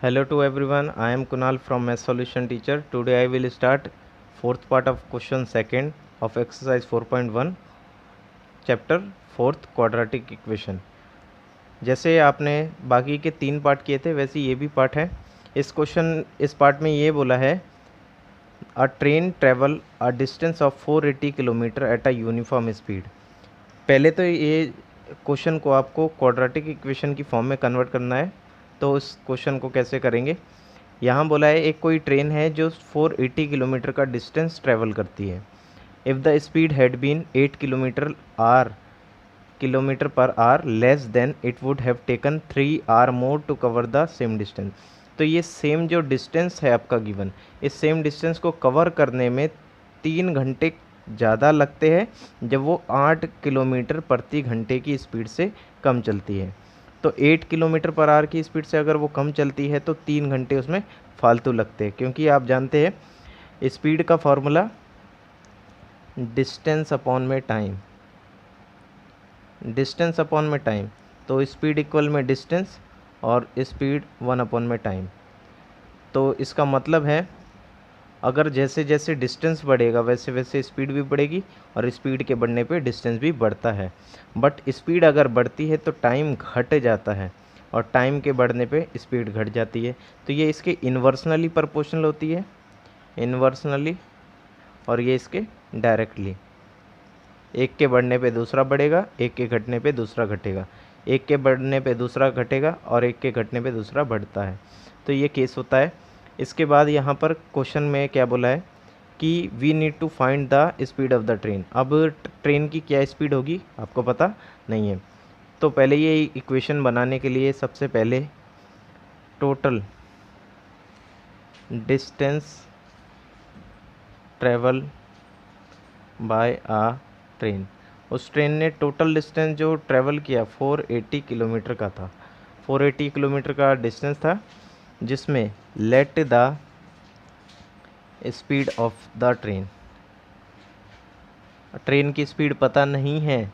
Hello to everyone. I am Kunal from Math Solution Teacher. Today I will start fourth part of question second of exercise 4.1 chapter fourth quadratic equation. जैसे आपने बाकी के 3 part किए थे वैसे ये भी पार्ट है। इस पार्ट में ये बोला है अ train travel a distance of 480 kilometre at a uniform speed. पहले तो ये क्वेश्चन को आपको क्वाड्रेटिक इक्वेशन की फॉर्म में कन्वर्ट करना है। तो उस क्वेश्चन को कैसे करेंगे, यहाँ बोला है एक कोई ट्रेन है जो 480 किलोमीटर का डिस्टेंस ट्रेवल करती है। If the speed had been 8 kilometre per hour less than it would have taken 3 hour more to cover the same distance. तो ये सेम जो डिस्टेंस है आपका गिवन, इस सेम डिस्टेंस को कवर करने में 3 घंटे ज़्यादा लगते हैं जब वो 8 किलोमीटर प्रति घंटे की स्पीड से कम चलती है। तो 8 किलोमीटर पर आवर की स्पीड से अगर वो कम चलती है तो 3 घंटे उसमें फालतू लगते हैं, क्योंकि आप जानते हैं स्पीड का फॉर्मूला डिस्टेंस अपॉन में टाइम, डिस्टेंस अपॉन में टाइम। तो स्पीड इक्वल में डिस्टेंस और स्पीड 1 अपॉन में टाइम। तो इसका मतलब है अगर जैसे जैसे डिस्टेंस बढ़ेगा वैसे वैसे स्पीड भी बढ़ेगी और स्पीड के बढ़ने पे डिस्टेंस भी बढ़ता है। बट स्पीड अगर बढ़ती है तो टाइम घट जाता है और टाइम के बढ़ने पे स्पीड घट जाती है। तो ये इसके इन्वर्सनली प्रोपोर्शनल होती है, इन्वर्सनली, और ये इसके डायरेक्टली। एक के बढ़ने पे दूसरा बढ़ेगा, एक के घटने पे दूसरा घटेगा, एक के बढ़ने पे दूसरा घटेगा और एक के घटने पे दूसरा बढ़ता है। तो ये केस होता है। इसके बाद यहाँ पर क्वेश्चन में क्या बोला है कि we need to find the speed of the train. अब ट्रेन की क्या स्पीड होगी आपको पता नहीं है। तो पहले ये इक्वेशन बनाने के लिए सबसे पहले total distance travel by a train, उस ट्रेन ने टोटल डिस्टेंस जो ट्रेवल किया 480 किलोमीटर का था, 480 किलोमीटर का डिस्टेंस था, जिसमें let the speed of the train, train की स्पीड पता नहीं है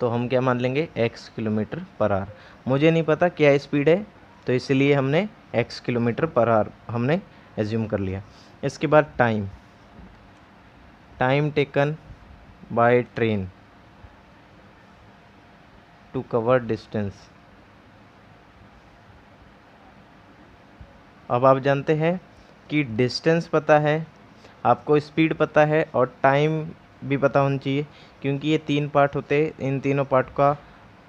तो हम क्या मान लेंगे x किलोमीटर पर आवर। मुझे नहीं पता क्या स्पीड है तो इसलिए हमने x किलोमीटर पर आवर हमने एज्यूम कर लिया। इसके बाद time, time taken by train to cover distance. अब आप जानते हैं कि डिस्टेंस पता है, आपको स्पीड पता है और टाइम भी पता होना चाहिए, क्योंकि ये 3 पार्ट होते हैं। इन तीनों पार्ट का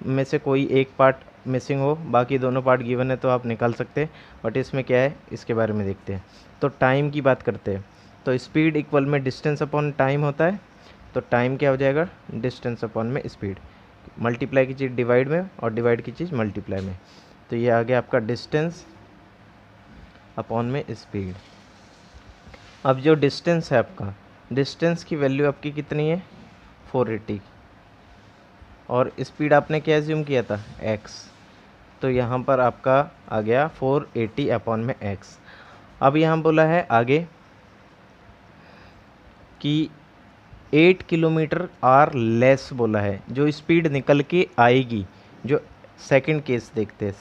में से कोई एक पार्ट मिसिंग हो, बाकी दोनों पार्ट गिवन है तो आप निकाल सकते हैं। बट इसमें क्या है इसके बारे में देखते हैं। तो टाइम की बात करते हैं तो स्पीड इक्वल में डिस्टेंस अपॉन टाइम होता है। तो टाइम क्या हो जाएगा, डिस्टेंस अपॉन में स्पीड, मल्टीप्लाई की चीज़ डिवाइड में और डिवाइड की चीज़ मल्टीप्लाई में। तो ये आ गया आपका डिस्टेंस अपॉन में स्पीड। अब जो डिस्टेंस है आपका, डिस्टेंस की वैल्यू आपकी कितनी है 480, और स्पीड आपने क्या एज्यूम किया था x। तो यहाँ पर आपका आ गया 480 अपॉन में x। अब यहाँ बोला है आगे कि 8 किलोमीटर आर लेस बोला है, जो स्पीड निकल के आएगी। जो सेकंड केस देखते हैं,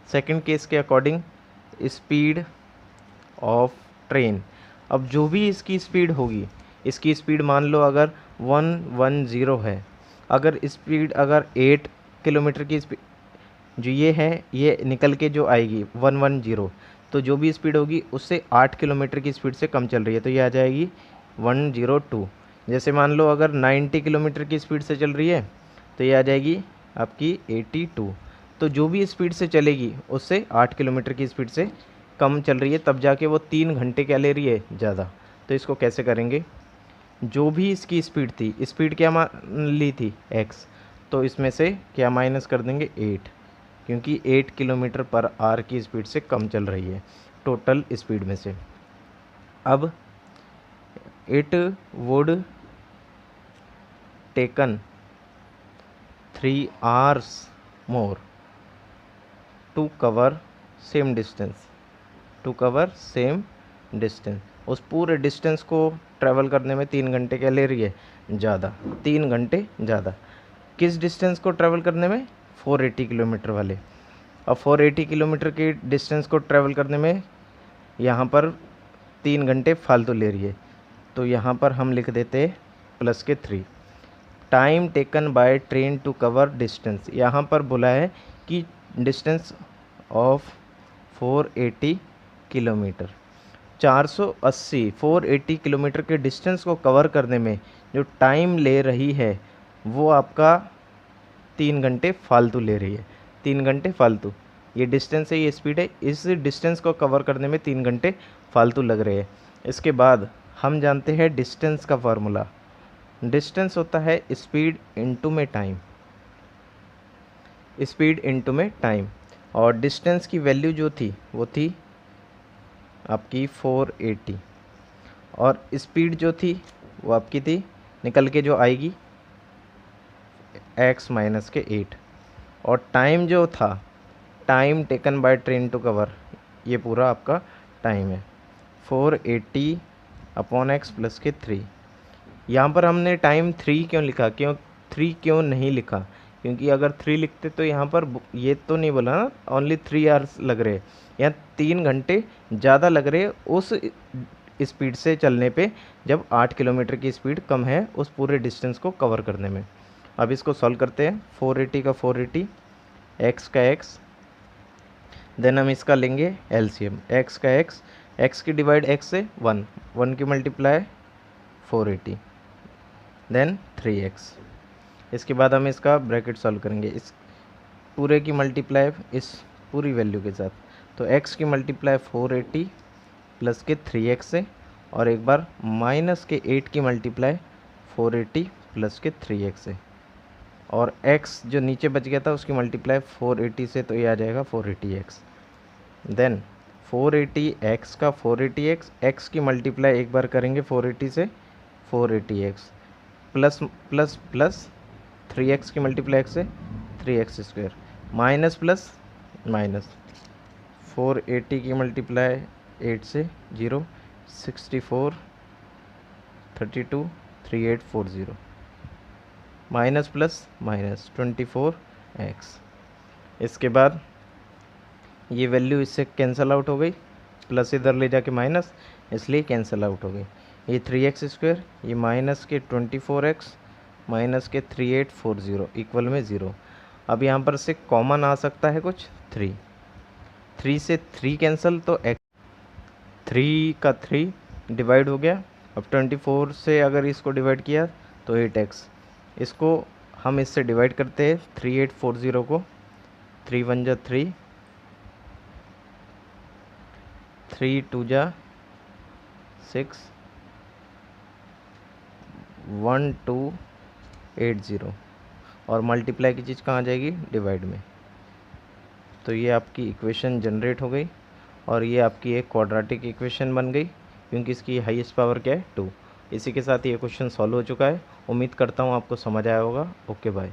सेकंड केस के अकॉर्डिंग स्पीड ऑफ ट्रेन। अब जो भी इसकी स्पीड होगी, इसकी स्पीड मान लो अगर 110 है, अगर स्पीड अगर 8 किलोमीटर की स्पीड जो ये है ये निकल के जो आएगी 110, तो जो भी स्पीड होगी उससे 8 किलोमीटर की स्पीड से कम चल रही है तो ये आ जाएगी 102। जैसे मान लो अगर 90 किलोमीटर की स्पीड से चल रही है तो ये आ जाएगी आपकी 82। तो जो भी स्पीड से चलेगी उससे 8 किलोमीटर की स्पीड से कम चल रही है, तब जाके वो 3 घंटे क्या ले रही है ज़्यादा। तो इसको कैसे करेंगे, जो भी इसकी स्पीड थी, स्पीड क्या मान ली थी x, तो इसमें से क्या माइनस कर देंगे 8, क्योंकि 8 किलोमीटर पर आवर की स्पीड से कम चल रही है टोटल स्पीड में से। अब it would taken 3 hours more to cover same distance, to cover same distance. उस पूरे डिस्टेंस को ट्रैवल करने में 3 घंटे क्या ले रही है ज़्यादा, 3 घंटे ज़्यादा। किस डिस्टेंस को ट्रैवल करने में 480 किलोमीटर वाले। अब 480 किलोमीटर के डिस्टेंस को ट्रैवल करने में यहाँ पर 3 घंटे फालतू ले रही है, तो यहाँ पर हम लिख देते प्लस के 3। Time taken by train to cover distance, यहाँ पर बोला है कि डिस्टेंस ऑफ 480 किलोमीटर, 480 किलोमीटर के डिस्टेंस को कवर करने में जो टाइम ले रही है वो आपका 3 घंटे फालतू ले रही है। 3 घंटे फालतू, ये डिस्टेंस है, ये स्पीड है, इस डिस्टेंस को कवर करने में 3 घंटे फालतू लग रहे हैं। इसके बाद हम जानते हैं डिस्टेंस का फार्मूला। डिस्टेंस होता है स्पीड इनटू में टाइम, स्पीड इनटू में टाइम, और डिस्टेंस की वैल्यू जो थी वो थी आपकी 480, और स्पीड जो थी वो आपकी थी निकल के जो आएगी x माइनस के 8, और टाइम जो था, time taken by train to cover, ये पूरा आपका टाइम है 480 अपॉन x प्लस के 3। यहाँ पर हमने टाइम 3 क्यों लिखा, 3 क्यों नहीं लिखा, क्योंकि अगर 3 लिखते तो यहाँ पर ये तो नहीं बोला ना ओनली 3 आवर्स लग रहे, यहाँ 3 घंटे ज़्यादा लग रहे उस स्पीड से चलने पे, जब 8 किलोमीटर की स्पीड कम है उस पूरे डिस्टेंस को कवर करने में। अब इसको सॉल्व करते हैं, 480 का 480, x का x, देन हम इसका लेंगे एलसीएम, x का x की डिवाइड x से 1 की मल्टीप्लाई 480, देन 3x। इसके बाद हम इसका ब्रैकेट सॉल्व करेंगे, इस पूरे की मल्टीप्लाई इस पूरी वैल्यू के साथ, तो x की मल्टीप्लाई 480 प्लस के 3x से, और एक बार माइनस के 8 की मल्टीप्लाई 480 प्लस के 3x से, और x जो नीचे बच गया था उसकी मल्टीप्लाई 480 से, तो ये आ जाएगा 480x। देन 480x का 480x, x की मल्टीप्लाई एक बार करेंगे 480 से 480x, plus plus plus 3x की मल्टीप्लाई x से 3x square, minus plus minus 480 की मल्टीप्लाई 8 से 0, 64 32 3840, माइनस प्लस माइनस 24x। इसके बाद ये वैल्यू इससे कैंसिल आउट हो गई, प्लस इधर ले जाके माइनस, इसलिए कैंसिल आउट हो गई। ये 3x स्क्वायर, ये माइनस के 24x माइनस के 3840 इक्वल में 0। अब यहाँ पर से कॉमन आ सकता है कुछ 3 से 3 कैंसिल, तो x 3 का 3 डिवाइड हो गया। अब 24 से अगर इसको डिवाइड किया तो 8x, इसको हम इससे डिवाइड करते हैं 3840 को, 3 1 जा 3, 3 2 जा 6, 1280, और मल्टीप्लाई की चीज़ कहाँ जाएगी, डिवाइड में। तो ये आपकी इक्वेशन जनरेट हो गई, और ये आपकी एक क्वाड्रेटिक इक्वेशन बन गई, क्योंकि इसकी हाईएस्ट पावर क्या है 2। इसी के साथ ये क्वेश्चन सॉल्व हो चुका है। उम्मीद करता हूँ आपको समझ आया होगा। Okay bye.